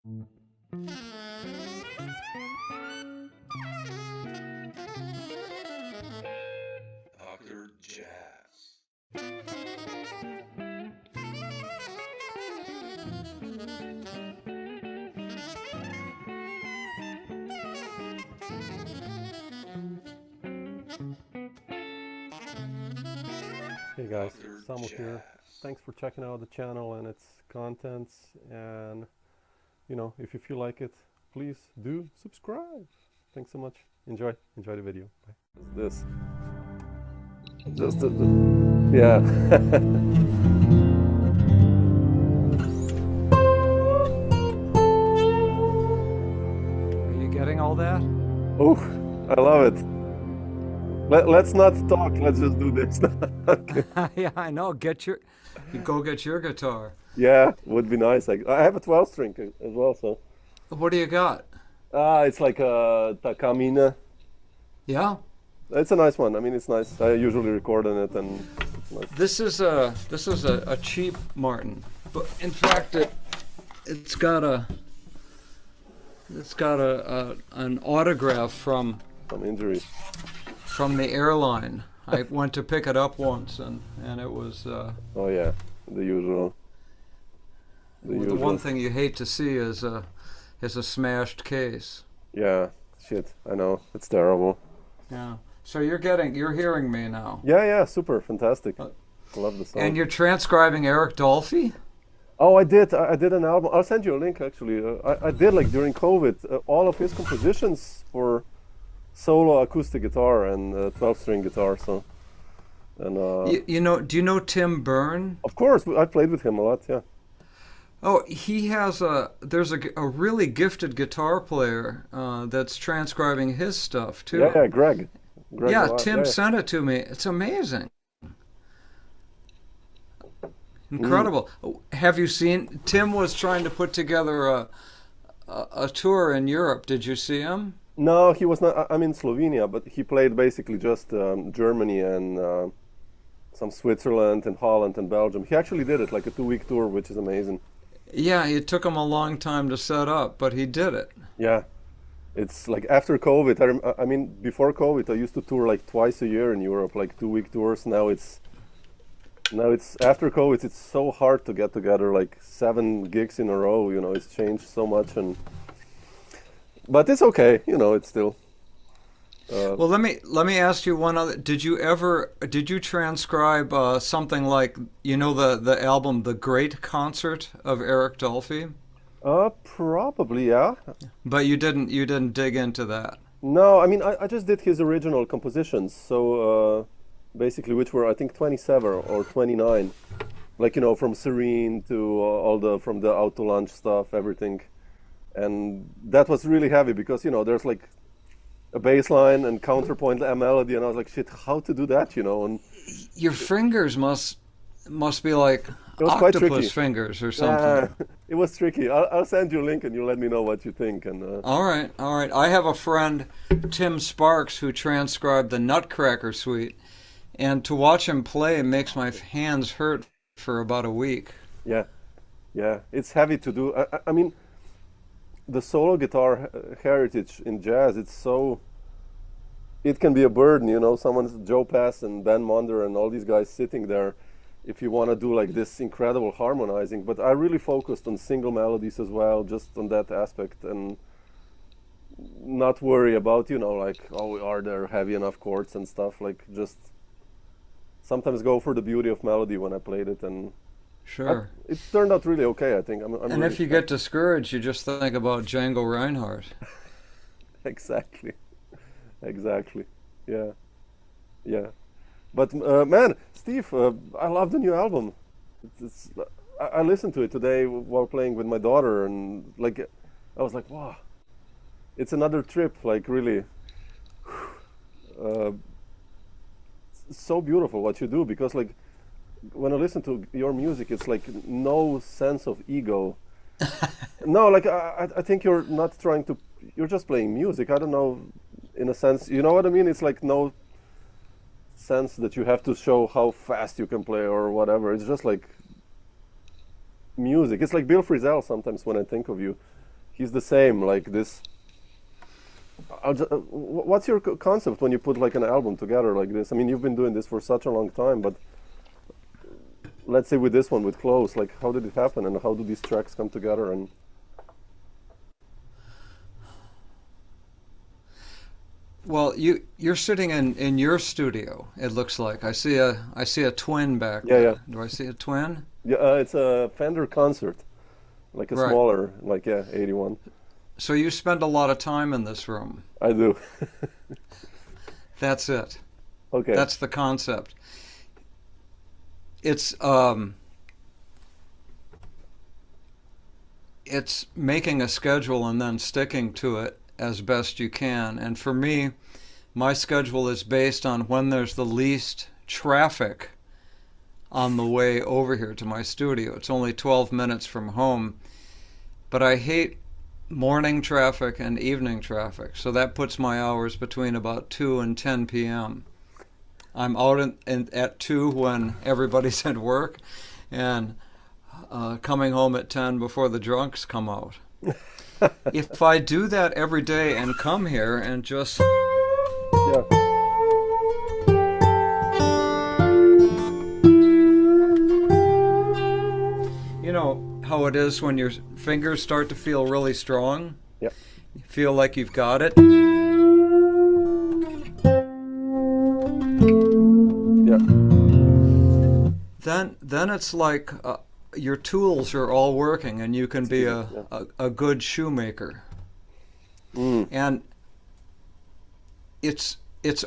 Dr. Jazz. Hey guys, Dr. Samo here. Jazz. Thanks for checking out the channel and its contents. And you know, if you feel like it, please do subscribe. Thanks so much. Enjoy the video. Bye. This, just yeah. Are you getting all that? Oh, I love it. Let's not talk. Let's just do this. Okay. Yeah, I know. You go get your guitar. Yeah, would be nice. I have a 12 string as well, so. What do you got? It's like a Takamine. Yeah. It's a nice one. I mean, it's nice. I usually record on it, and it's nice. This is a cheap Martin, but in fact it's got an autograph from Some injury. the airline. I went to pick it up once, and it was Oh yeah, the usual. the one thing you hate to see is a smashed case. Yeah, shit. I know. It's terrible. Yeah. So you're hearing me now. Yeah, super, fantastic. I love the song. And you're transcribing Eric Dolphy? Oh, I did an album. I'll send you a link actually. I did like during COVID all of his compositions for solo acoustic guitar and 12-string guitar. So, and Do you know Tim Byrne? of course I played with him a lot. Yeah. Oh, he has there's a really gifted guitar player that's transcribing his stuff too. Yeah, Greg. Yeah, Watt. Tim Yeah. sent it to me. It's amazing. Incredible. Have you seen, Tim was trying to put together a tour in Europe. Did you see him? No, he was not. I'm in Slovenia, but he played basically just Germany and some Switzerland and Holland and Belgium. He actually did it like a 2-week tour, which is amazing. Yeah, it took him a long time to set up, but he did it. Yeah, it's like after COVID. I mean, before COVID, I used to tour like twice a year in Europe, like 2-week tours. Now it's after COVID. It's so hard to get together like 7 gigs in a row. You know, it's changed so much, but it's okay. You know, it's still. Well, let me ask you one other. Did you transcribe something like, the album The Great Concert of Eric Dolphy? Probably, yeah. But you didn't dig into that. No, I mean, I just did his original compositions. So basically, which were I think 27 or 29, like from Serene to from the Out to Lunch stuff, everything, and that was really heavy because there's like a bass line and counterpoint a melody, and I was like, shit, how to do that, and Your fingers must be like it was quite tricky. octopus fingers or something. It was tricky. I'll send you a link and you let me know what you think. And All right. I have a friend, Tim Sparks, who transcribed the Nutcracker Suite, and to watch him play makes my hands hurt for about a week. yeah, it's heavy to do. I mean, the solo guitar heritage in jazz, it can be a burden, someone's Joe Pass and Ben Monder and all these guys sitting there if you want to do like this incredible harmonizing, but I really focused on single melodies as well, just on that aspect, and not worry about, like, are there heavy enough chords and stuff, like just sometimes go for the beauty of melody when I played it, and Sure. it turned out really okay, I think. I'm And really if you get discouraged, you just think about Django Reinhardt. Exactly. Yeah. But man, Steve, I love the new album. I listened to it today while playing with my daughter, and like, I was like, wow, it's another trip. Like really, so beautiful what you do, because like when I listen to your music, it's like no sense of ego. No, like I think you're not trying to. You're just playing music. I don't know, in a sense, you know what I mean? It's like no sense that you have to show how fast you can play or whatever. It's just like music. It's like Bill Frisell sometimes when I think of you. he's the same. Like this. What's your concept when you put like an album together like this? I mean, you've been doing this for such a long time, but let's say with this one, with Close, like how did it happen, and how do these tracks come together? And well, you're sitting in your studio. It looks like I see a twin back yeah, there. yeah. Do I see a twin? Yeah, it's a Fender Concert, like a Right. smaller, like 81. So you spend a lot of time in this room. I do. That's it. Okay. That's the concept. It's making a schedule and then sticking to it as best you can. And for me, my schedule is based on when there's the least traffic on the way over here to my studio. It's only 12 minutes from home, but I hate morning traffic and evening traffic, so that puts my hours between about 2 and 10 p.m. I'm out at 2 when everybody's at work, and coming home at 10 before the drunks come out. If I do that every day and come here and just... Yeah. You know how it is when your fingers start to feel really strong? Yeah. You feel like you've got it? Yeah. Then it's like your tools are all working and you can be a good shoemaker. And it's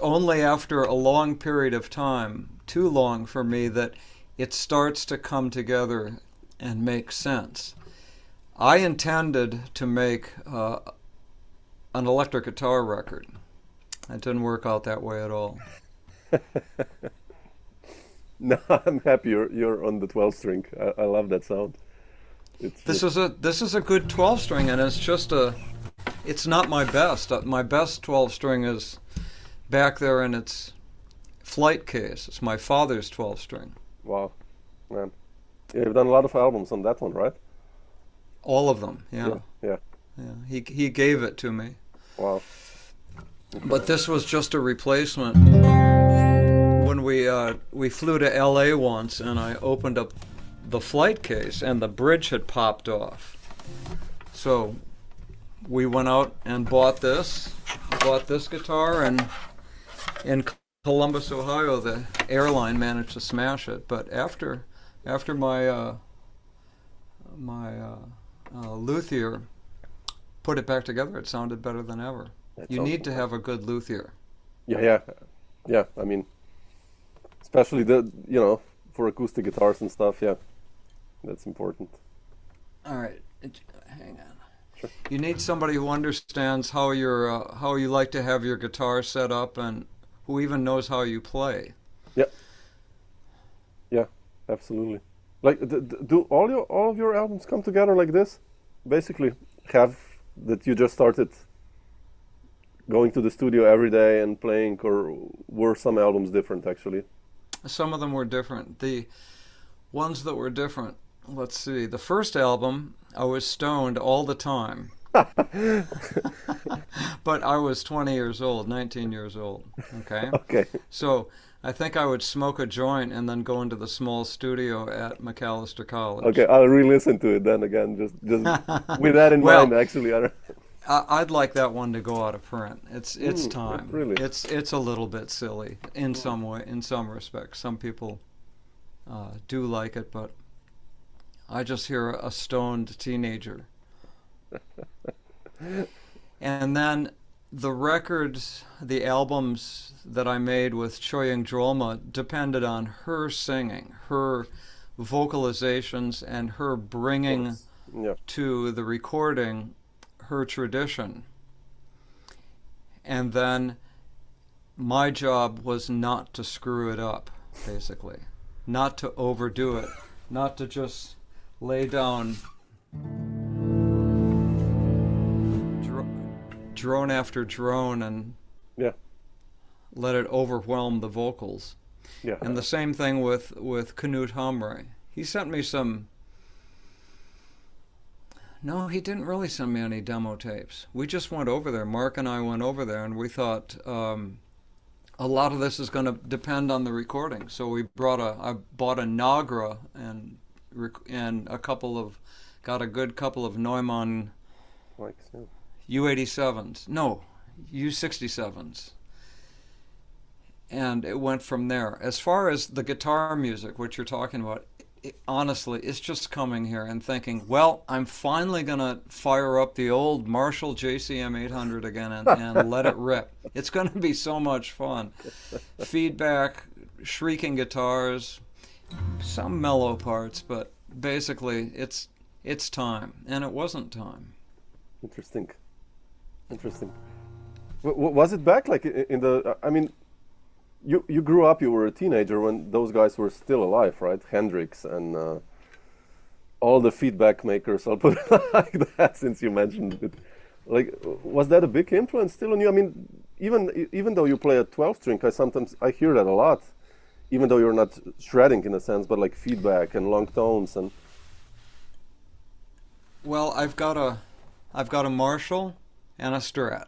only after a long period of time, too long for me, that it starts to come together and make sense. I intended to make an electric guitar record. It didn't work out that way at all. No, I'm happy you're on the 12 string. I love that sound. This is a good 12 string, and it's not my best. My best 12 string is back there in its flight case. It's my father's 12 string. Wow, man. Yeah, you've done a lot of albums on that one, right? All of them, yeah. Yeah. He gave it to me. Wow. But this was just a replacement. When we flew to LA once, and I opened up the flight case, and the bridge had popped off. So we went out and bought this guitar, and in Columbus, Ohio, the airline managed to smash it. But after my luthier put it back together, it sounded better than ever. You need to have a good luthier. Yeah. I mean, especially for acoustic guitars and stuff. Yeah, that's important. All right, hang on. Sure. You need somebody who understands how you like to have your guitar set up, and who even knows how you play. Yeah, absolutely. Like, do all of your albums come together like this? Basically, have that you just started going to the studio every day and playing, or were some albums different actually? Some of them were different. The ones that were different, let's see. The first album, I was stoned all the time. But I was 19 years old, okay? Okay. So I think I would smoke a joint and then go into the small studio at McAllister College. Okay, I'll re-listen to it then again, just with that in mind, actually. I'd like that one to go out of print. It's time. Really? It's a little bit silly in some way, in some respects. Some people do like it, but I just hear a stoned teenager. And then the albums that I made with Choying Drolma depended on her singing, her vocalizations, and her bringing to the recording her tradition. And then my job was not to screw it up, basically. Not to overdo it. Not to just lay down drone after drone and let it overwhelm the vocals. Yeah. And the same thing with Knut Hamre. He sent me some No, he didn't really send me any demo tapes. We just went over there. Mark and I went over there, and we thought a lot of this is going to depend on the recording. So I bought a Nagra and got a good couple of Neumann U87s. No, U67s. And it went from there. As far as the guitar music, what you're talking about, honestly, it's just coming here and thinking, well, I'm finally going to fire up the old Marshall JCM 800 again and let it rip. It's going to be so much fun. Feedback, shrieking guitars, some mellow parts, but basically it's time. And it wasn't time. Interesting. Was it back like in the, I mean, you grew up, you were a teenager when those guys were still alive, right? Hendrix and all the feedback makers, I'll put it like that since you mentioned it. Like, was that a big influence still on you? I mean, even though you play a 12-string, I hear that a lot, even though you're not shredding in a sense, but like feedback and long tones and... Well, I've got a Marshall and a Strat.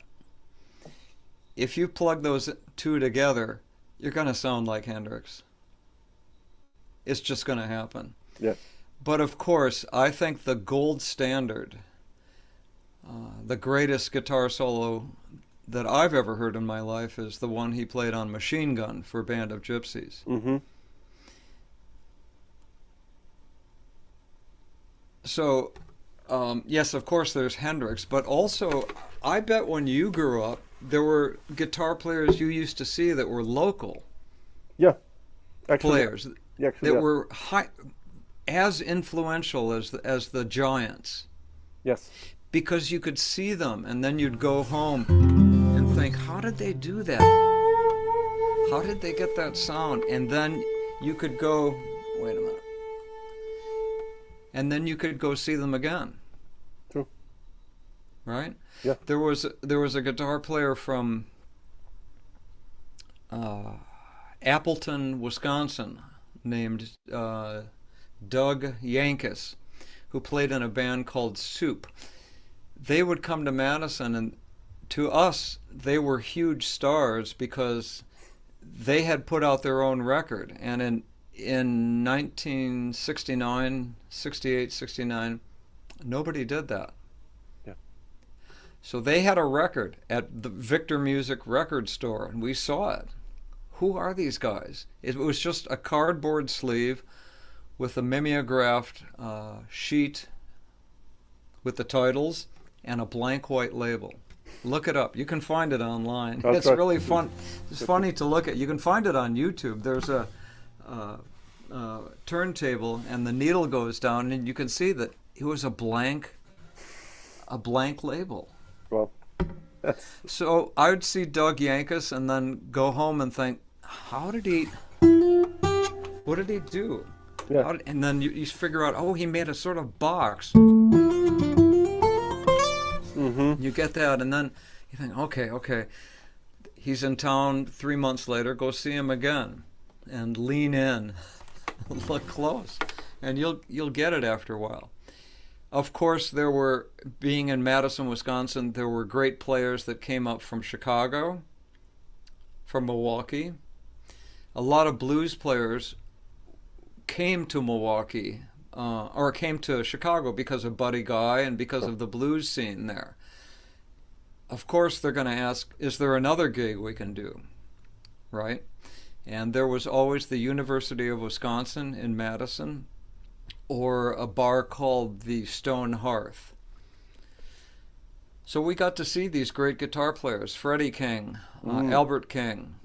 If you plug those two together, you're going to sound like Hendrix. It's just going to happen. Yeah. But of course, I think the gold standard, the greatest guitar solo that I've ever heard in my life is the one he played on Machine Gun for Band of Gypsies. Mm-hmm. So, yes, of course there's Hendrix, but also I bet when you grew up, there were guitar players you used to see that were local. Yeah, actually, players that were as influential as the giants. Yes. Because you could see them, and then you'd go home and think, how did they do that? How did they get that sound? And then you could go, wait a minute. And then you could go see them again. True. Right? Yeah. There was a guitar player from Appleton, Wisconsin, named Doug Yankus, who played in a band called Soup. They would come to Madison, and to us, they were huge stars because they had put out their own record. And in 1969, 68, 69, nobody did that. So they had a record at the Victor Music record store, and we saw it. Who are these guys? It was just a cardboard sleeve with a mimeographed sheet with the titles and a blank white label. Look it up. You can find it online. It's really fun. It's funny to look at. You can find it on YouTube. There's a turntable, and the needle goes down, and you can see that it was a blank label. Well, so I would see Doug Yankus and then go home and think, what did he do? Yeah. And then you figure out, he made a sort of box. Mm-hmm. You get that, and then you think, okay, he's in town 3 months later, go see him again and lean in, look close, and you'll get it after a while. Of course, being in Madison, Wisconsin, there were great players that came up from Chicago, from Milwaukee. A lot of blues players came to Milwaukee, or came to Chicago because of Buddy Guy and because of the blues scene there. Of course, they're going to ask, is there another gig we can do? Right? And there was always the University of Wisconsin in Madison, or a bar called the Stone Hearth. So we got to see these great guitar players, Freddie King, Albert King,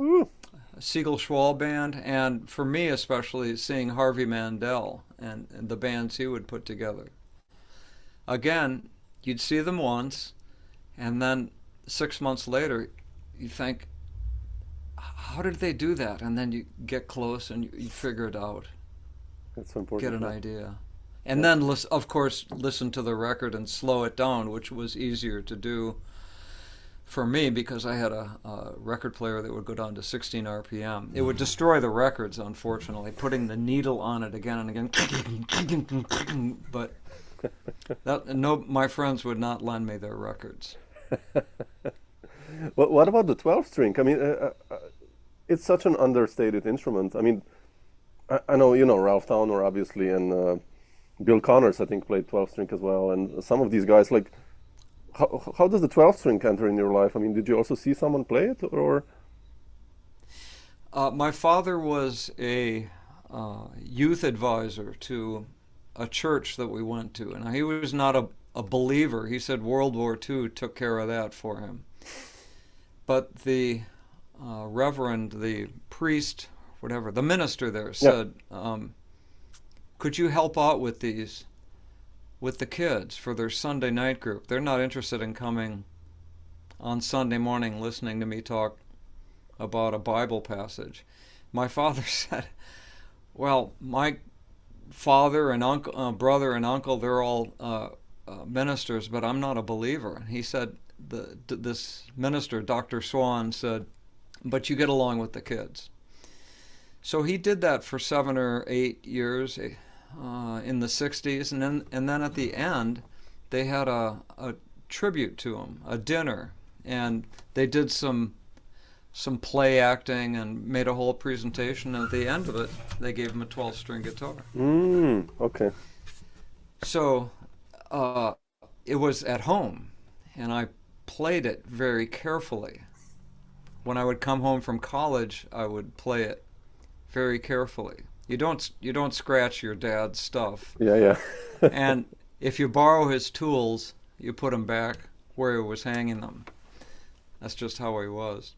Siegel Schwall Band, and for me especially, seeing Harvey Mandel and the bands he would put together. Again, you'd see them once, and then 6 months later, you think, how did they do that? And then you get close and you figure it out. That's so important. Get an idea. And then, of course, listen to the record and slow it down, which was easier to do for me because I had a record player that would go down to 16 RPM. It would destroy the records, unfortunately, putting the needle on it again and again. But No, my friends would not lend me their records. What about the 12 string? I mean, it's such an understated instrument. I mean, I know, you know, Ralph Towner, obviously, and Bill Connors, I think, played 12 string as well. And some of these guys, like, how does the 12 string enter in your life? I mean, did you also see someone play it, or? My father was a youth advisor to a church that we went to, and he was not a believer. He said World War II took care of that for him. But the reverend, the priest, whatever, the minister there said, could you help out with these, with the kids for their Sunday night group? They're not interested in coming on Sunday morning listening to me talk about a Bible passage. My father said, well, my father and uncle, brother and uncle, they're all ministers, but I'm not a believer. And he said, this minister, Dr. Swan, said, but you get along with the kids. So he did that for 7 or 8 years in the 60s, and then at the end, they had a tribute to him, a dinner, and they did some play acting and made a whole presentation, and at the end of it, they gave him a 12-string guitar. Okay. So it was at home, and I played it very carefully. When I would come home from college, I would play it very carefully. You don't scratch your dad's stuff. Yeah. And if you borrow his tools, you put them back where he was hanging them. That's just how he was.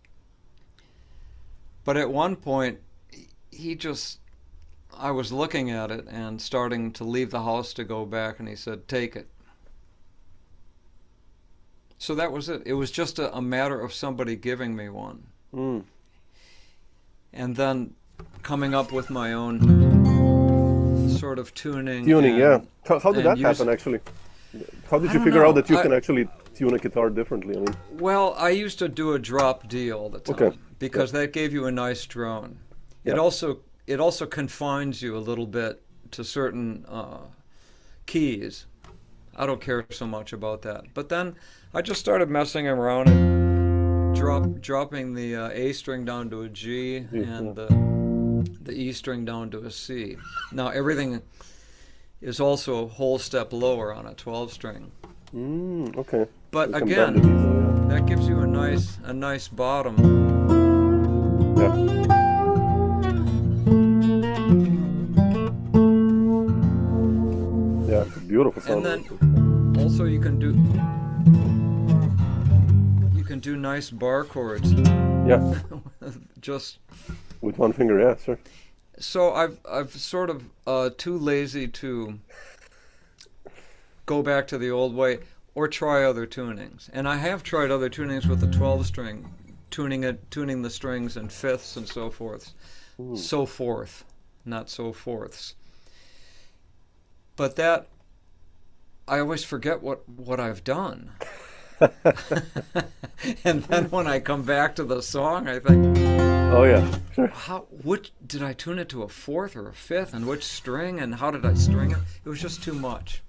But at one point, I was looking at it and starting to leave the house to go back, and he said, take it. So that was it. It was just a matter of somebody giving me one. And then coming up with my own sort of tuning. Yeah. How did that happen, actually? How did you figure out that you can actually tune a guitar differently? I mean, well, I used to do a drop D all the time because that gave you a nice drone. Yeah. It also confines you a little bit to certain keys. I don't care so much about that. But then I just started messing around and dropping the A string down to a G and the E string down to a C. Now everything is also a whole step lower on a 12 string. Okay. But again, that gives you a nice bottom. Yeah. Yeah, it's a beautiful sound. And then also you can do nice bar chords. Yeah. Just with one finger, yeah, sure. So I've sort of too lazy to go back to the old way or try other tunings. And I have tried other tunings with the 12 string, tuning the strings in fifths and so forth. So forth, not so fourths. But that, I always forget what I've done. And then when I come back to the song, I think, oh yeah, sure. Which did I tune it to, a fourth or a fifth, and which string, and how did I string it? It was just too much.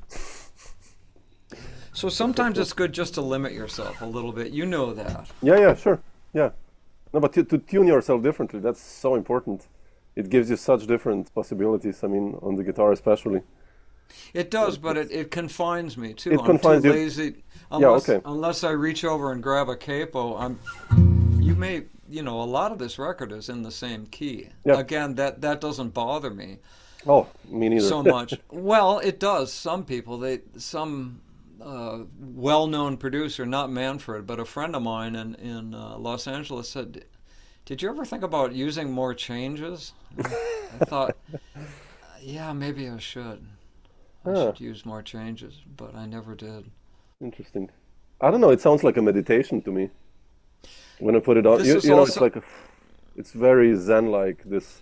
So sometimes it's good just to limit yourself a little bit. You know that. Yeah, sure. Yeah. No, but to tune yourself differently, that's so important. It gives you such different possibilities, I mean, on the guitar especially. It does, but it confines me too. I'm too lazy. Unless I reach over and grab a capo, a lot of this record is in the same key. Yeah. Again, that doesn't bother me. Oh, me neither. So much. Well, it does. Some people, some well-known producer, not Manfred, but a friend of mine in Los Angeles said, "Did you ever think about using more changes?" I thought, yeah, maybe I should. I should use more changes, but I never did. Interesting. I don't know, it sounds like a meditation to me. When I put it on, it's like it's very Zen-like, this.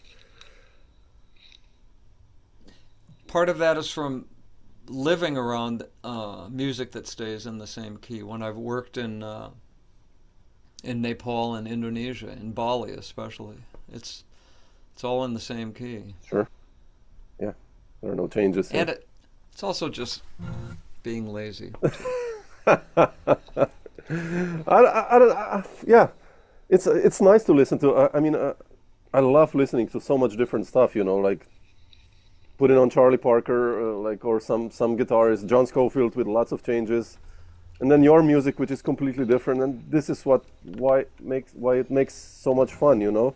Part of that is from living around music that stays in the same key. When I've worked in Nepal and Indonesia, in Bali especially, it's all in the same key. Sure. Yeah, there are no changes. It's also just being lazy. Yeah, it's nice to listen to. I mean, I love listening to so much different stuff. You know, like putting on Charlie Parker, like or some guitarist, John Scofield with lots of changes, and then your music, which is completely different. And this is why it makes so much fun. You know,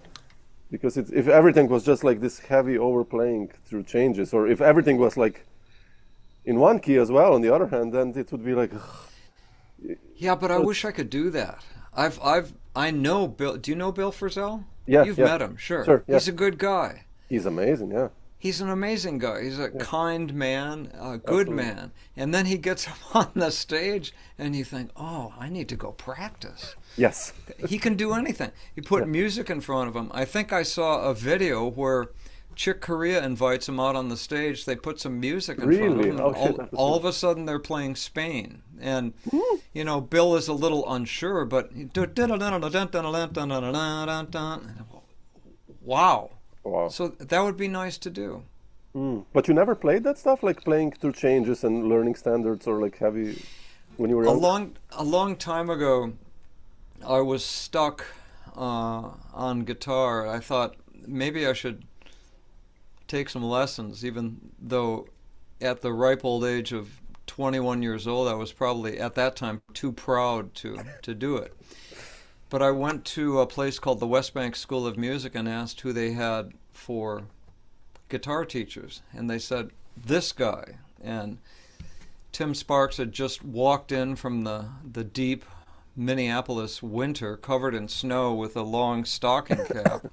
because if everything was just like this heavy overplaying through changes, or if everything was like in one key as well, on the other hand, then it would be like. Yeah, but I wish I could do that. I know Bill. Do you know Bill Frisell? Yeah, You've yeah. met him, sure. Yeah. He's a good guy. He's amazing, yeah. He's an amazing guy. He's a kind man, a good Absolutely. man. And then he gets up on the stage, and you think, oh, I need to go practice. Yes. He can do anything. You put music in front of him. I think I saw a video where Chick Corea invites him out on the stage. They put some music in front of him. Oh, shit. All of a sudden, they're playing Spain. And, you know, Bill is a little unsure, but wow. Wow. So that would be nice to do. But you never played that stuff, like playing through changes and learning standards, or like heavy when you were young? A long time ago, I was stuck on guitar. I thought maybe I should take some lessons, even though at the ripe old age of 21 years old, I was probably at that time too proud to do it. But I went to a place called the West Bank School of Music and asked who they had for guitar teachers. And they said, this guy. And Tim Sparks had just walked in from the deep Minneapolis winter, covered in snow with a long stocking cap,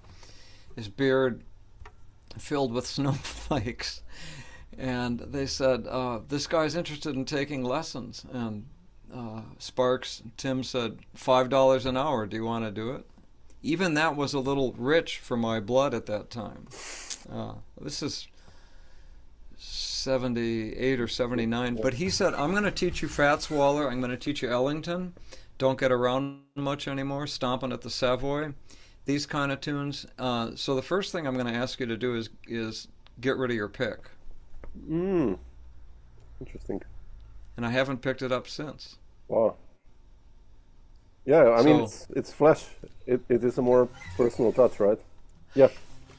his beard filled with snowflakes. And they said, this guy's interested in taking lessons. And Tim said, $5 an hour, do you want to do it? Even that was a little rich for my blood at that time. This is 78 or 79. But he said, I'm going to teach you Fats Waller, I'm going to teach you Ellington, Don't Get Around Much Anymore, Stompin' at the Savoy, these kind of tunes. So the first thing I'm going to ask you to do is get rid of your pick. Interesting. And I haven't picked it up since. Wow. Yeah, I mean, it's flesh. It is a more personal touch, right? Yeah.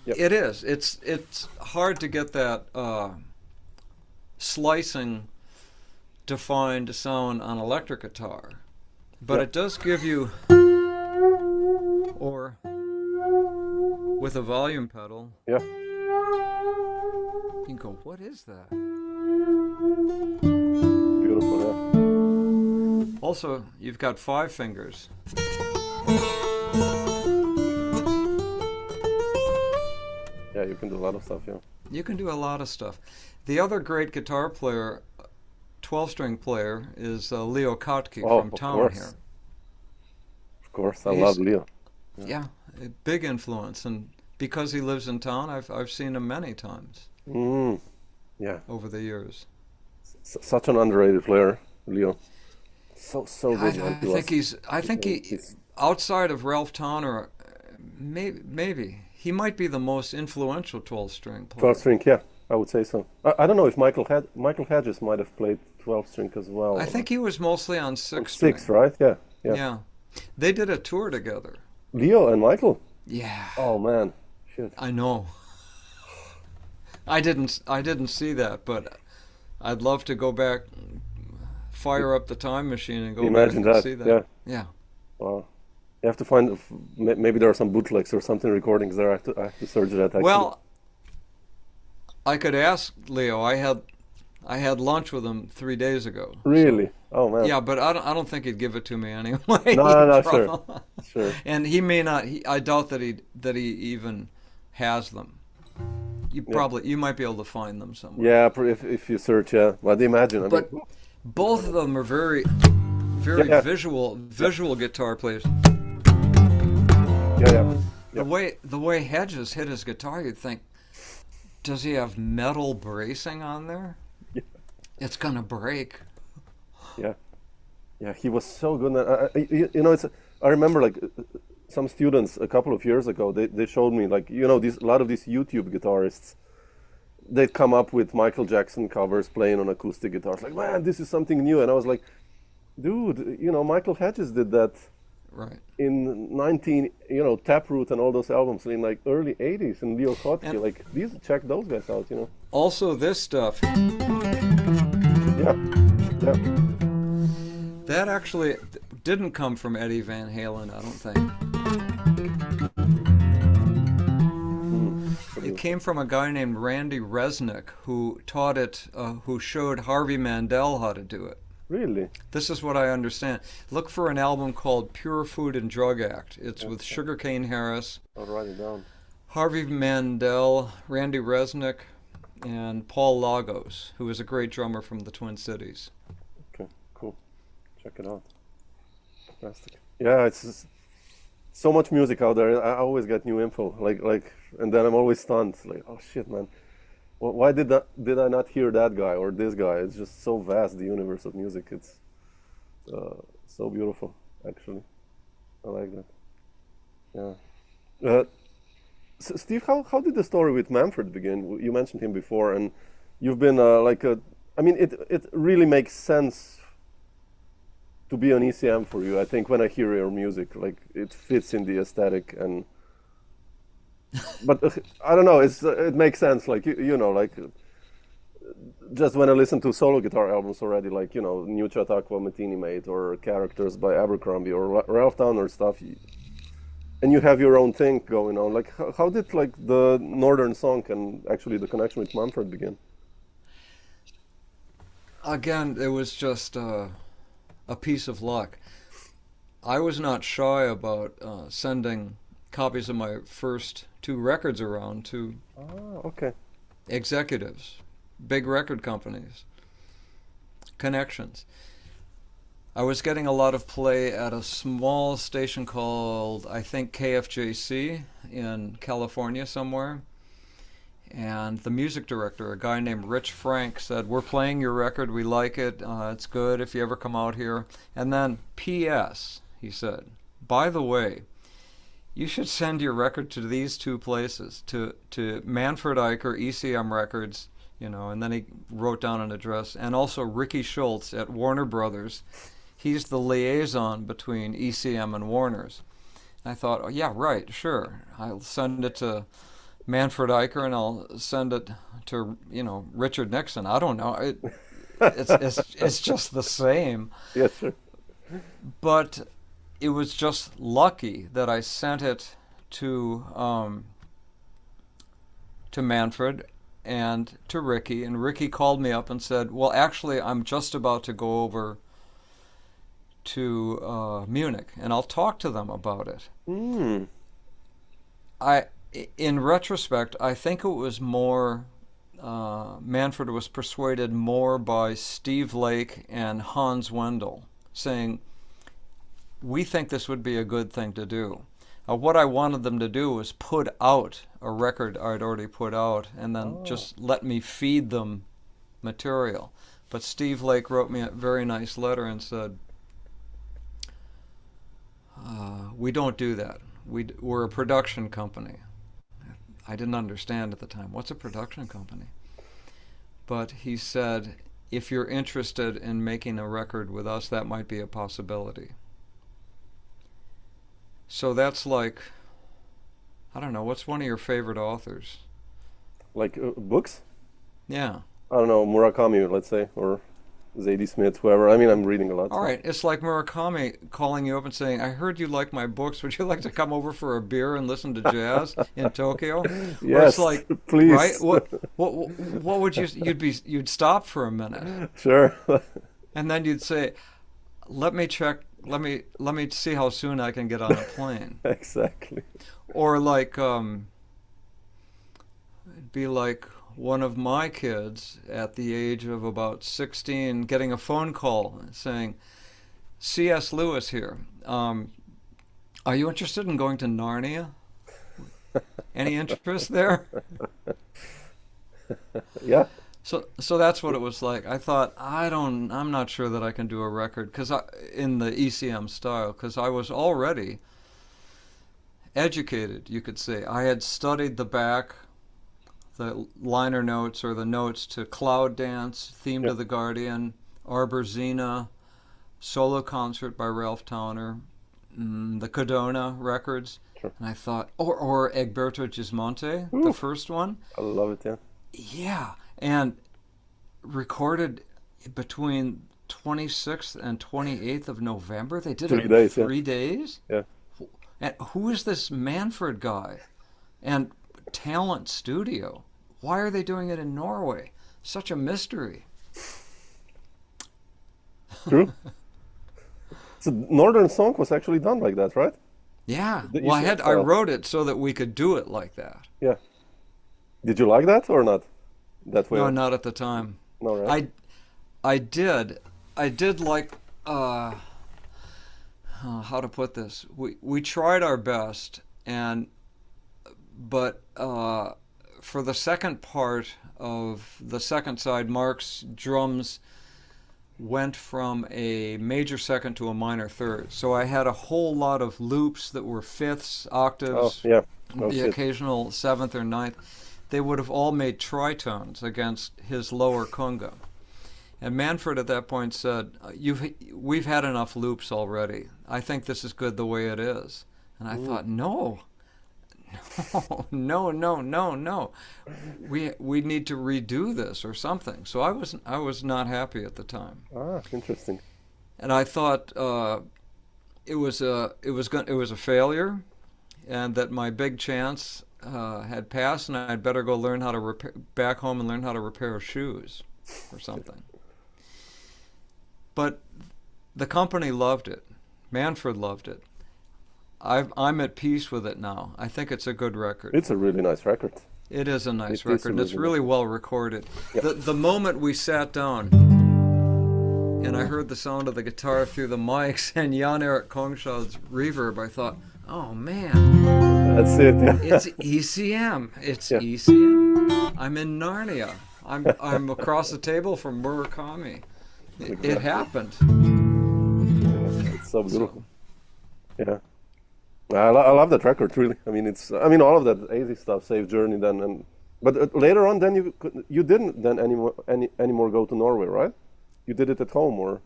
It is. It's hard to get that slicing defined sound on electric guitar, but it does give you, or with a volume pedal. Yeah. You can go, what is that? Beautiful, yeah. Also, you've got 5 fingers. Yeah, you can do a lot of stuff, yeah. You can do a lot of stuff. The other great guitar player, 12-string player, is Leo Kottke from town here. Of course, I love Leo. Yeah, a big influence, and because he lives in town, I've seen him many times. Yeah. Over the years. Such an underrated player, Leo. So good. I think he's outside of Ralph Towner, maybe he might be the most influential 12-string player. 12-string, yeah, I would say so. I don't know if Michael Hedges might have played 12-string as well. I think he was mostly on 6-string. 6, right? Yeah. Yeah. They did a tour together. Leo and Michael? Yeah. Oh man, shit. I know. I didn't see that, but I'd love to go back, fire up the time machine and go back and see that. Yeah. Wow. You have to find, maybe there are some bootlegs or something, recordings there. I have to search that, actually. Well, I could ask Leo. I had lunch with him 3 days ago. Really? Oh man. Yeah, but I don't think he'd give it to me anyway. No, sure. And he may not. I doubt that he even has them. You might be able to find them somewhere. Yeah, if you search, yeah. But imagine. But both of them are very visual guitar players. Yeah. The way Hedges hit his guitar, you'd think, does he have metal bracing on there? Yeah. It's gonna break. Yeah, he was so good. I remember like some students a couple of years ago. They showed me like a lot of these YouTube guitarists. they'd come up with Michael Jackson covers playing on acoustic guitars. Like, man, this is something new. And I was like, dude, Michael Hedges did that Right. in 19, Taproot and all those albums in like early 80s, and Leo Kottke. And Like, check those guys out. also this stuff, Yeah, yeah. that actually didn't come from Eddie Van Halen, I don't think. It came from a guy named Randy Resnick who taught it, who showed Harvey Mandel how to do it. Really? This is what I understand. Look for an album called Pure Food and Drug Act. It's with Sugarcane Harris, I'll write it down. Harvey Mandel, Randy Resnick, and Paul Lagos, who is a great drummer from the Twin Cities. Okay, cool. Check it out. Fantastic. Yeah, it's just so much music out there. I always get new info. And then I'm always stunned. Like, oh shit, man. Why did I not hear that guy or this guy? It's just so vast, the universe of music. It's so beautiful, actually. I like that. Yeah. Steve, how did the story with Manfred begin? You mentioned him before, and you've been it really makes sense to be on ECM for you. I think when I hear your music, like it fits in the aesthetic, but I don't know. It makes sense. Like just when I listen to solo guitar albums already, like New Chautauqua Matini Mate or Characters by Abercrombie or Ralph Towner stuff, and you have your own thing going on. Like how did like the Northern Song and actually the connection with Manfred begin? Again, it was just a piece of luck. I was not shy about sending copies of my first 2 records around to executives, big record companies, connections. I was getting a lot of play at a small station called, I think, KFJC in California somewhere. And the music director, a guy named Rich Frank, said, "We're playing your record, we like it, it's good if you ever come out here." And then, P.S., he said, "By the way, you should send your record to these 2 places, to Manfred Eicher, ECM Records," and then he wrote down an address, and also Ricky Schultz at Warner Brothers. He's the liaison between ECM and Warner's. And I thought, oh, yeah, right, sure. I'll send it to Manfred Eicher, and I'll send it to Richard Nixon. I don't know. It's just the same. Yes, sir. But it was just lucky that I sent it to Manfred and to Ricky, and Ricky called me up and said, "Well, actually, I'm just about to go over to Munich, and I'll talk to them about it." In retrospect, I think it was more, Manfred was persuaded more by Steve Lake and Hans Wendell, saying, "We think this would be a good thing to do." What I wanted them to do was put out a record I'd already put out and then just let me feed them material. But Steve Lake wrote me a very nice letter and said, "We don't do that. We're a production company." I didn't understand at the time. What's a production company? But he said, "If you're interested in making a record with us, that might be a possibility." So that's like, I don't know, what's one of your favorite authors? Like books? Yeah. I don't know, Murakami, let's say, or Zadie Smith, whoever. I mean, I'm reading a lot. All right, it's like Murakami calling you up and saying, "I heard you like my books. Would you like to come over for a beer and listen to jazz in Tokyo?" Yes, it's like, please. Right? What would you'd stop for a minute, Sure. and then you'd say, "Let me check. Let me see how soon I can get on a plane." Exactly. Or like, it'd be like one of my kids at the age of about 16 getting a phone call saying, "C.S. Lewis here. Are you interested in going to Narnia? Any interest there?" Yeah. So that's what it was like. I thought, I'm not sure that I can do a record in the ECM style, because I was already educated, you could say. I had studied the back, the liner notes or the notes to Cloud Dance, Theme to the Guardian, Arborzina, Solo Concert by Ralph Towner, the Cadona records. Sure. And I thought, or Egberto Gismonti, the first one. I love it, yeah. Yeah, and recorded between 26th and 28th of November. They did 3 it in days, 3 days. Yeah. And who is this Manfred guy? And Talent Studio. Why are they doing it in Norway? Such a mystery. True. So Northern Song was actually done like that, right? Yeah. The Well, ECM I style. wrote it so that we could do it like that. Yeah. Did you like that or not? That way? No, not at the time. No, right? I did like how to put this. We tried our best, but for the second part of the second side, Mark's drums went from a major second to a minor third. So I had a whole lot of loops that were fifths, octaves, Oh, yeah. the shit. occasional seventh or ninth. They would have all made tritones against his lower conga. And Manfred at that point said, we've had enough loops already. I think this is good the way it is. And I thought, no. We need to redo this or something. So I was not happy at the time. Ah, interesting. And I thought it was a failure, and that my big chance had passed, and I'd better go learn how to back home and learn how to repair shoes or something. But the company loved it. Manfred loved it. I'm at peace with it now. I think it's a good record. It's a really nice record. It is a nice It is record, a and it's really really nice well recorded. Yep. The moment we sat down and I heard the sound of the guitar through the mics and Jan-Erik Kongshad's reverb, I thought, oh man, That's it. Yeah. it's ECM. It's Yeah. ECM. I'm in Narnia. I'm across the table from Murakami. It happened. It's so beautiful. Yeah. I love that record, really. I mean, all of that easy stuff, Safe Journey, but later on, then you didn't then anymore go to Norway, right? You did it at home, or?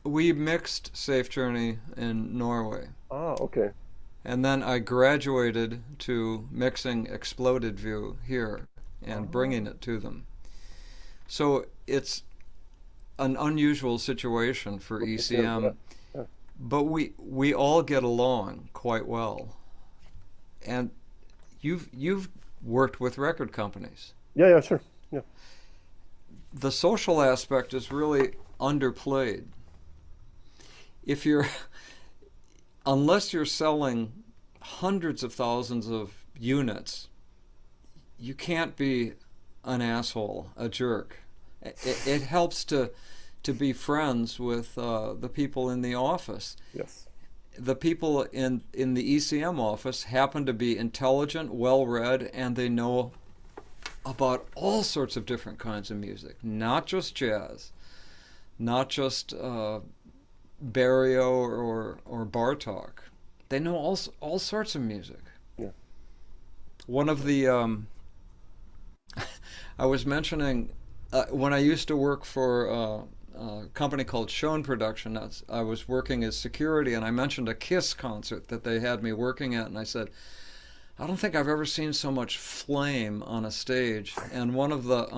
We mixed Safe Journey in Norway. Ah, okay. And then I graduated to mixing Exploded View here and bringing it to them. So it's an unusual situation for ECM, but we all get along quite well. And you've worked with record companies. Yeah, sure. Yeah. The social aspect is really underplayed. Unless you're selling hundreds of thousands of units, you can't be an asshole, a jerk. It helps to be friends with the people in the office. Yes. The people in the ECM office happen to be intelligent, well-read, and they know about all sorts of different kinds of music, not just jazz, not just Barrio or Bartok. They know all sorts of music. Yeah. One of the I was mentioning when I used to work for a company called Schoen Production. I was working as security, and I mentioned a Kiss concert that they had me working at, and I said, I don't think I've ever seen so much flame on a stage. And one of the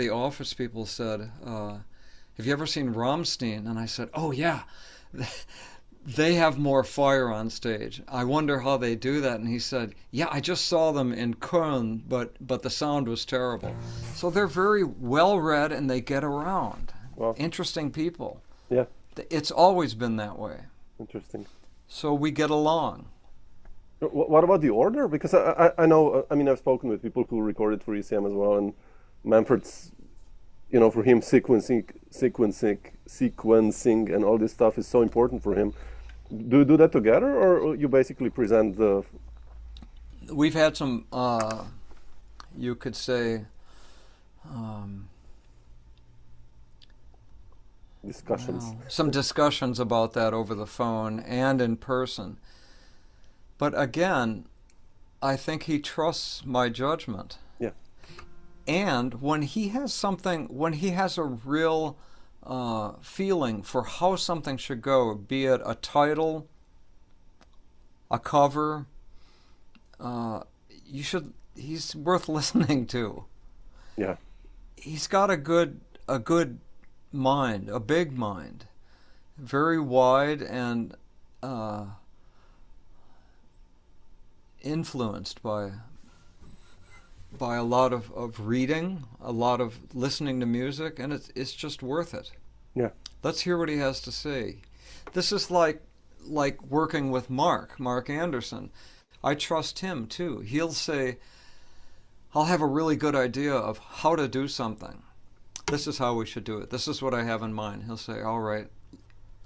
office people said, have you ever seen Rammstein? And I said, oh yeah, they have more fire on stage. I wonder how they do that. And he said, yeah, I just saw them in Köln, but the sound was terrible. So they're very well read, and they get around. Wow. Interesting people. Yeah. It's always been that way. Interesting. So we get along. What about the order? Because I know, I've spoken with people who recorded for ECM as well, and Manfred's, for him, sequencing, and all this stuff is so important for him. Do you do that together, or you basically present the? We've had some, you could say, discussions. some discussions about that over the phone and in person. But again, I think he trusts my judgment. Yeah. And when he has a real feeling for how something should go, be it a title, a cover, he's worth listening to. Yeah. He's got a good mind, a big mind, very wide and influenced by a lot of reading, a lot of listening to music, and it's just worth it. Yeah. Let's hear what he has to say. This is like working with Mark Anderson. I trust him too. He'll say, I'll have a really good idea of how to do something. This is how we should do it. This is what I have in mind. He'll say, all right,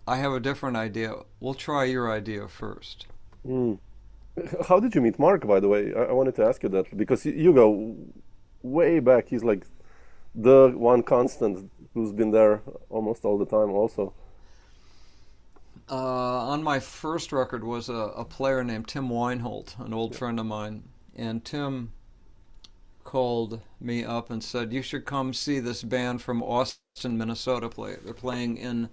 I have a different idea. We'll try your idea first. Mm. How did you meet Mark, by the way? I wanted to ask you that because you go way back. He's like the one constant who's been there almost all the time also. On my first record was a player named Tim Weinhold, an old friend of mine. And Tim called me up and said, you should come see this band from Austin, Minnesota play. They're playing in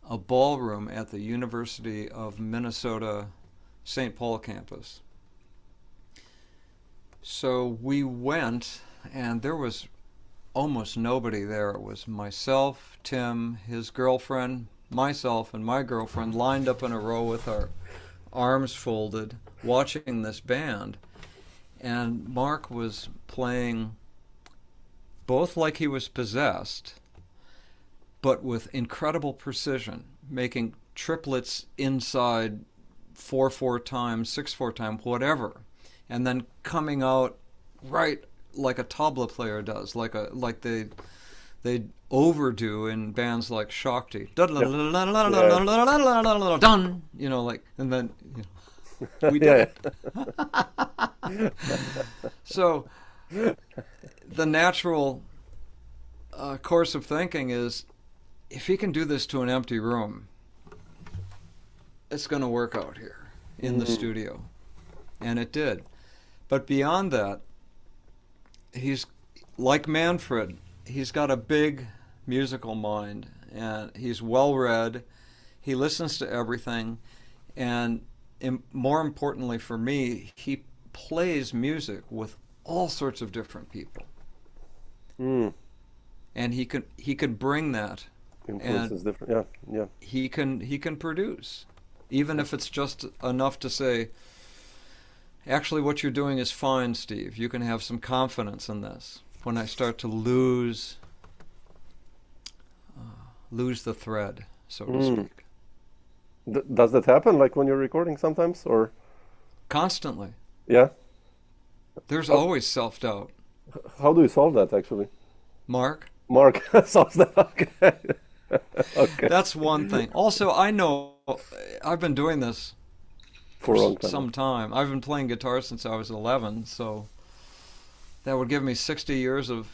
a ballroom at the University of Minnesota St. Paul campus. So we went, and there was almost nobody there. It was myself, Tim, his girlfriend, myself, and my girlfriend lined up in a row with our arms folded, watching this band. And Mark was playing both like he was possessed, but with incredible precision, making triplets inside 4/4 time, 6/4 time, whatever, and then coming out right like a tabla player does, like they overdo in bands like Shakti. Dun, you know, like, and then we did it. So the natural course of thinking is, if he can do this to an empty room, it's going to work out here in the studio. And it did. But beyond that, he's like Manfred. He's got a big musical mind, and he's well read. He listens to everything, and more importantly for me, he plays music with all sorts of different people. And he could bring that. Influence is different. Yeah. He can produce, even if it's just enough to say, actually what you're doing is fine, Steve. You can have some confidence in this. When I start to lose the thread, so to speak. Does that happen, like when you're recording sometimes, or? Constantly. Yeah. There's always self-doubt. How do you solve that, actually? Mark solves that. Okay. Okay. That's one thing. Also, I know I've been doing this for a long time. some time. I've been playing guitar since I was 11, so that would give me 60 years of...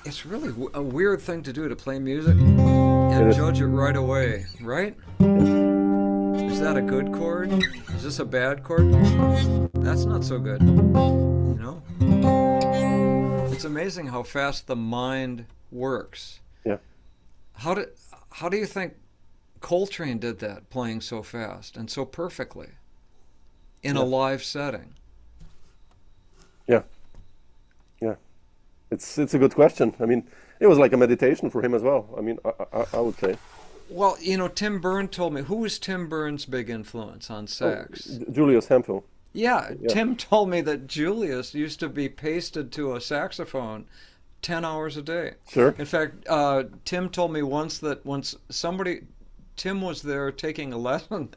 It's really a weird thing to do, to play music and judge it right away, right? Is that a good chord? Is this a bad chord? That's not so good, you know? It's amazing how fast the mind works. Yeah. How do you think Coltrane did that, playing so fast and so perfectly in a live setting? Yeah. It's a good question. I mean, it was like a meditation for him as well. I mean, I would say. Well, you know, Tim Byrne told me. Who was Tim Byrne's big influence on sax? Julius Hemphill. Yeah, Tim told me that Julius used to be pasted to a saxophone 10 hours a day. Sure. In fact, Tim told me once that Tim was there taking a lesson,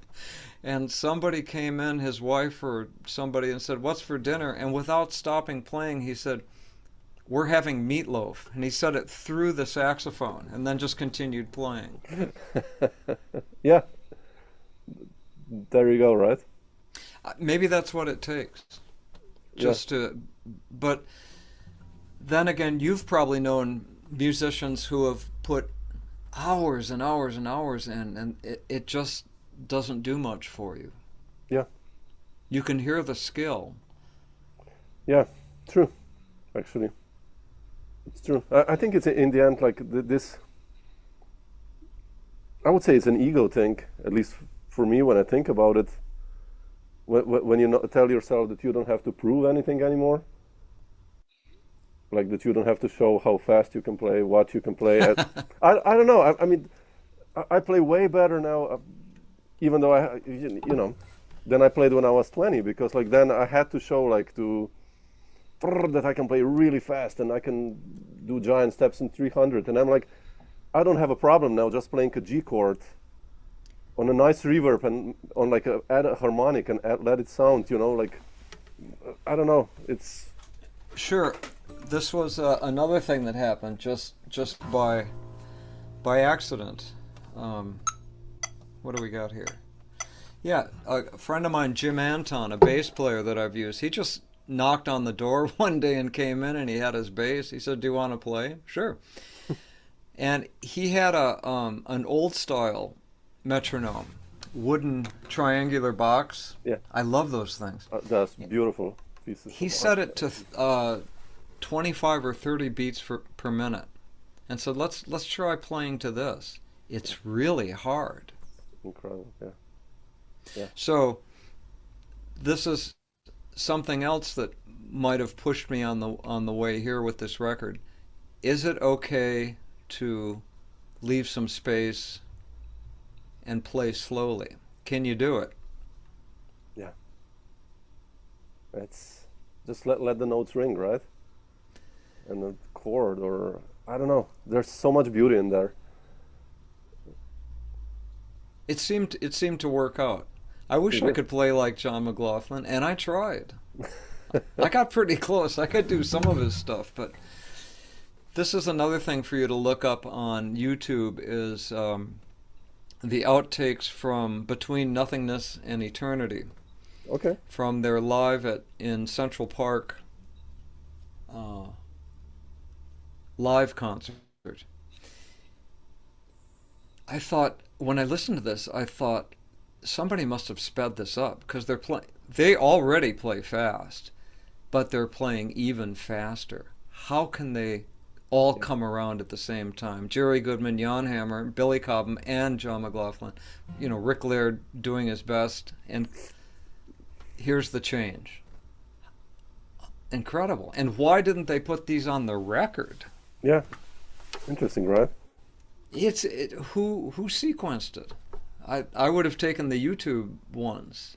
and somebody came in, his wife or somebody, and said, "What's for dinner?" And without stopping playing, he said, "We're having meatloaf." And he said it through the saxophone and then just continued playing. Yeah. There you go, right? Maybe that's what it takes. But then again, you've probably known musicians who have put hours and hours and hours in, and it just doesn't do much for you. Yeah. You can hear the skill. Yeah, true. Actually, it's true. I think it's in the end like this. I would say it's an ego thing, at least for me when I think about it. When you tell yourself that you don't have to prove anything anymore, like that you don't have to show how fast you can play, what you can play. I don't know. I mean, I play way better now, even though than I played when I was 20, because like then I had to show like that I can play really fast and I can do giant steps in 300, and I'm like, I don't have a problem now just playing a G chord on a nice reverb and on like add a harmonic and let it sound, like, I don't know, it's... Sure. This was another thing that happened just by accident. What do we got here? Yeah, a friend of mine, Jim Anton, a bass player that I've used, he just knocked on the door one day and came in and he had his bass. He said, "Do you want to play?" Sure. And he had an old style metronome, wooden triangular box. Yeah. I love those things. That's beautiful pieces. He set it to 25 or 30 beats per minute, and said, let's try playing to this. It's really hard. Incredible, yeah. Yeah. So this is something else that might have pushed me on the way here with this record. Is it okay to leave some space and play slowly? Can you do it? Yeah. It's just let the notes ring, right? And the chord, or I don't know. There's so much beauty in there. It seemed to work out. I wish I could play like John McLaughlin, and I tried. I got pretty close. I could do some of his stuff, but this is another thing for you to look up on YouTube is the outtakes from Between Nothingness and Eternity. Okay. From their live in Central Park live concert. I thought, when I listened to this, I thought somebody must have sped this up, because they already play fast, but they're playing even faster. How can they all come around at the same time? Jerry Goodman, Jan Hammer, Billy Cobham, and John McLaughlin. Rick Laird doing his best, and here's the change. Incredible. And why didn't they put these on the record? Yeah. Interesting, right? Who sequenced it? I would have taken the YouTube ones.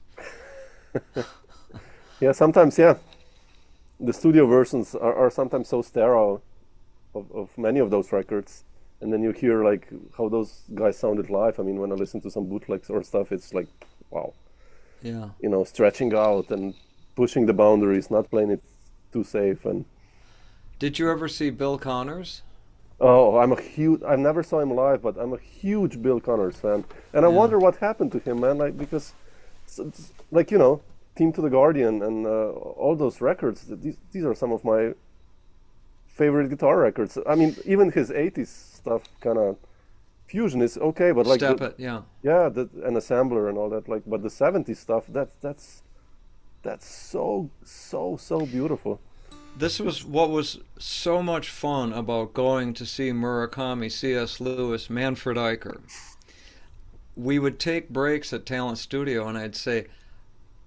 Yeah, sometimes, yeah. The studio versions are sometimes so sterile of many of those records, and then you hear like how those guys sounded live. I mean, when I listen to some bootlegs or stuff, it's like, wow. Yeah. Stretching out and pushing the boundaries, not playing it too safe. And did you ever see Bill Connors? Oh, I never saw him live, but I'm a huge Bill Connors fan. And I wonder what happened to him, man, like, because, like, Team to the Guardian and all those records, these are some of my favorite guitar records. I mean, even his 80s stuff, kind of, fusion is okay, but like... Step it, yeah. Yeah, an assembler and all that, like, but the 70s stuff, that's so beautiful. This was what was so much fun about going to see Murakami, C.S. Lewis, Manfred Eicher. We would take breaks at Talent Studio, and I'd say,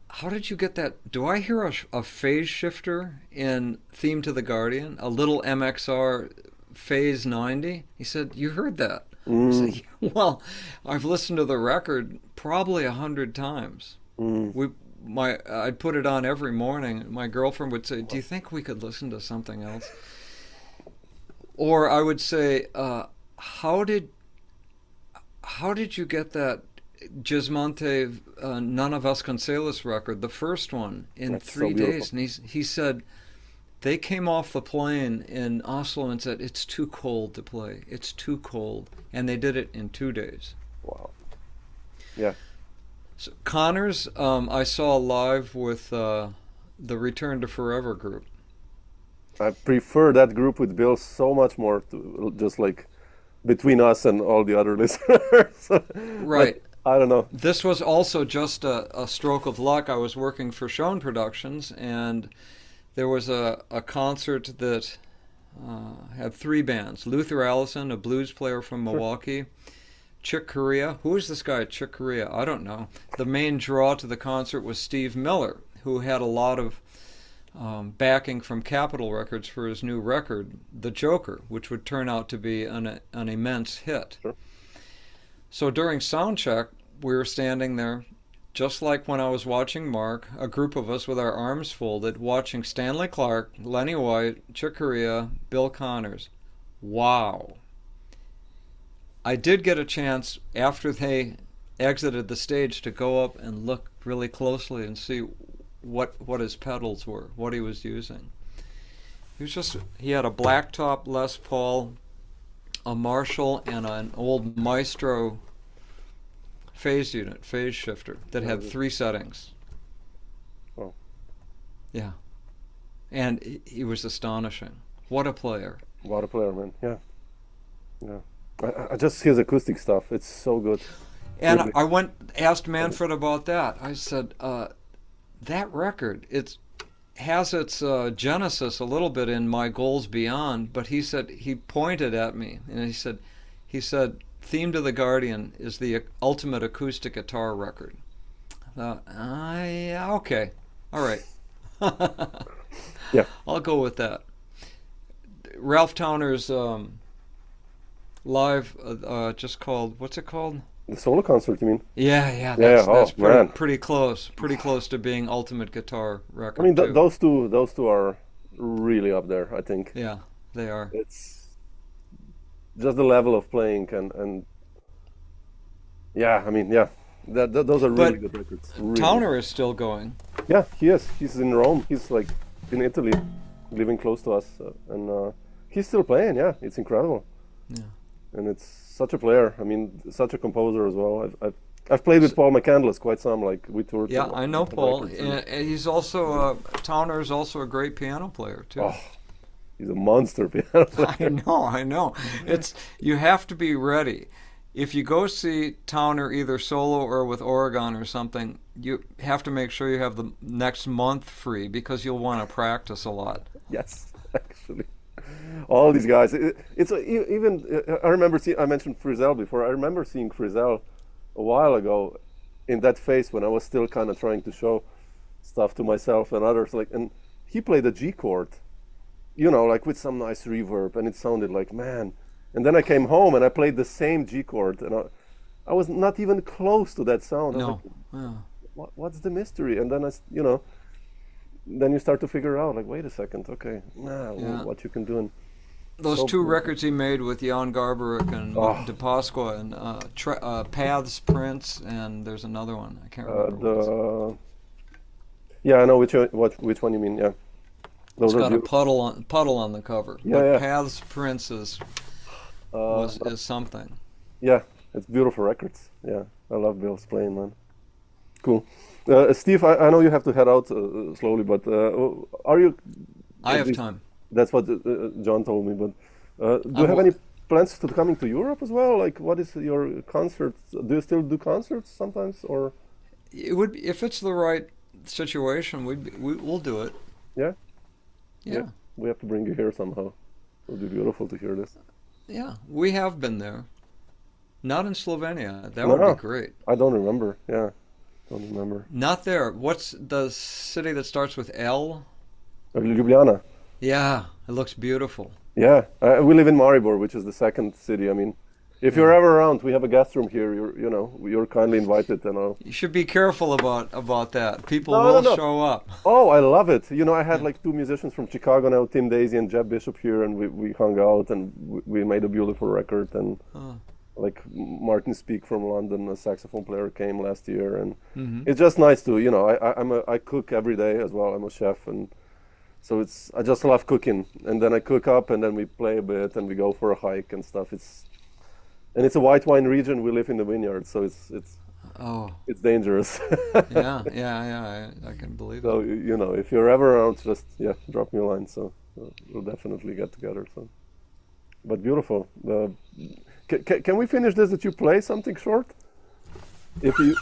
how did you get that? Do I hear a phase shifter in Theme to the Guardian? A little MXR phase 90? He said, you heard that? I said, well, I've listened to the record probably 100 times. I'd put it on every morning. My girlfriend would say, do you think we could listen to something else? Or I would say, how did you get that Gismonte Nana Vasconcelos record, the first one, in That's 3 so days? And he said, they came off the plane in Oslo and said, it's too cold to play. It's too cold. And they did it in 2 days. Wow. Yeah. So Connors, I saw live with the Return to Forever group. I prefer that group with Bill so much more to just like between us and all the other listeners. Right. I don't know. This was also just a stroke of luck. I was working for Schoen Productions, and there was a concert that had three bands. Luther Allison, a blues player from Milwaukee. Chick Corea. Who is this guy, Chick Corea? I don't know. The main draw to the concert was Steve Miller, who had a lot of backing from Capitol Records for his new record, The Joker, which would turn out to be an immense hit. Sure. So during sound check, we were standing there, just like when I was watching Mark, a group of us with our arms folded, watching Stanley Clarke, Lenny White, Chick Corea, Bill Connors. Wow. I did get a chance after they exited the stage to go up and look really closely and see what his pedals were, what he was using. He had a blacktop Les Paul, a Marshall, and an old Maestro phase shifter that had 3 settings. Oh. Yeah. And he was astonishing. What a player. What a player, man. Yeah. Yeah. I just his acoustic stuff. It's so good. And Really. I asked Manfred about that. I said, that record, it has its genesis a little bit in My Goals Beyond, but he pointed at me and he said, Theme to the Guardian is the ultimate acoustic guitar record. I thought, yeah, okay, all right. Yeah. I'll go with that. Ralph Towner's live, just called, what's it called? The solo concert, you mean? Yeah, Yeah, that's man. pretty close to being ultimate guitar record. I mean, too. those two are really up there, I think. Yeah, they are. It's just the level of playing and yeah, I mean, yeah, those are really But good records. Really. Towner is still going. Yeah, he is. He's in Rome. He's like in Italy, living close to us, and he's still playing. Yeah, it's incredible. Yeah. And it's such a player. I mean, such a composer as well. I've played with Paul McCandless quite some. Like we toured. Yeah, to, I know Paul. records and- And he's also Towner is also a great piano player too. Oh, he's a monster piano player. I know. It's you have to be ready. If you go see Towner either solo or with Oregon or something, you have to make sure you have the next month free because you'll want to practice a lot. Yes, actually. All these guys. It's even. I remember I mentioned Frizzell before. I remember seeing Frizzell a while ago in that phase when I was still kind of trying to show stuff to myself and others. And he played a G chord, like with some nice reverb, and it sounded like, man. And then I came home and I played the same G chord, and I was not even close to that sound. I was No. like, Yeah. what's the mystery? And then then you start to figure out, like, wait a second, okay, what you can do. And Those so two cool. records he made with Jan Garbarek and De Pasqua and Paths Prince, and there's another one. I can't remember. what it's- Yeah, I know which one you mean. Yeah, those It's are got a beautiful. puddle on the cover. Yeah, but yeah. Paths Prince is something. Yeah, it's beautiful records. Yeah, I love Bill's playing, man. Cool. Steve, I know you have to head out slowly, but are you? I at have least- time. That's what John told me. But do you have any plans to coming to Europe as well? Like, what is your concerts? Do you still do concerts sometimes, or? It would be, if it's the right situation, we'll do it. Yeah. Yeah. We have to bring you here somehow. It would be beautiful to hear this. Yeah, we have been there. Not in Slovenia. That No. would be great. I don't remember. Yeah, don't remember. Not there. What's the city that starts with L? Ljubljana. Yeah, it looks beautiful. Yeah, we live in Maribor, which is the second city. I mean, if you're ever around, we have a guest room here. You're kindly invited. You should be careful about that. People No, will no. show up. Oh, I love it. I had like 2 musicians from Chicago now, Tim Daisy and Jeb Bishop here, and we hung out and we made a beautiful record. And like Martin Speak from London, a saxophone player, came last year, and it's just nice to I cook every day as well. I'm a chef, and so I just love cooking. And then I cook up, and then we play a bit, and we go for a hike and stuff. It's a white wine region. We live in the vineyard, so it's dangerous. yeah. I can believe So it. if you're ever around, just drop me a line. So we'll definitely get together. So, but beautiful. Can we finish this? That you play something short? if you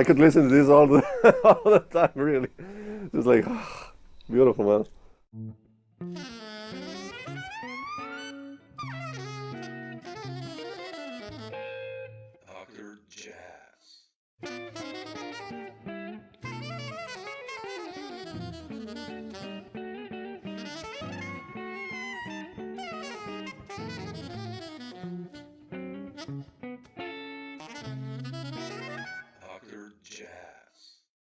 I could listen to this all the all the time, really. Just like beautiful, man. Dr. Jazz.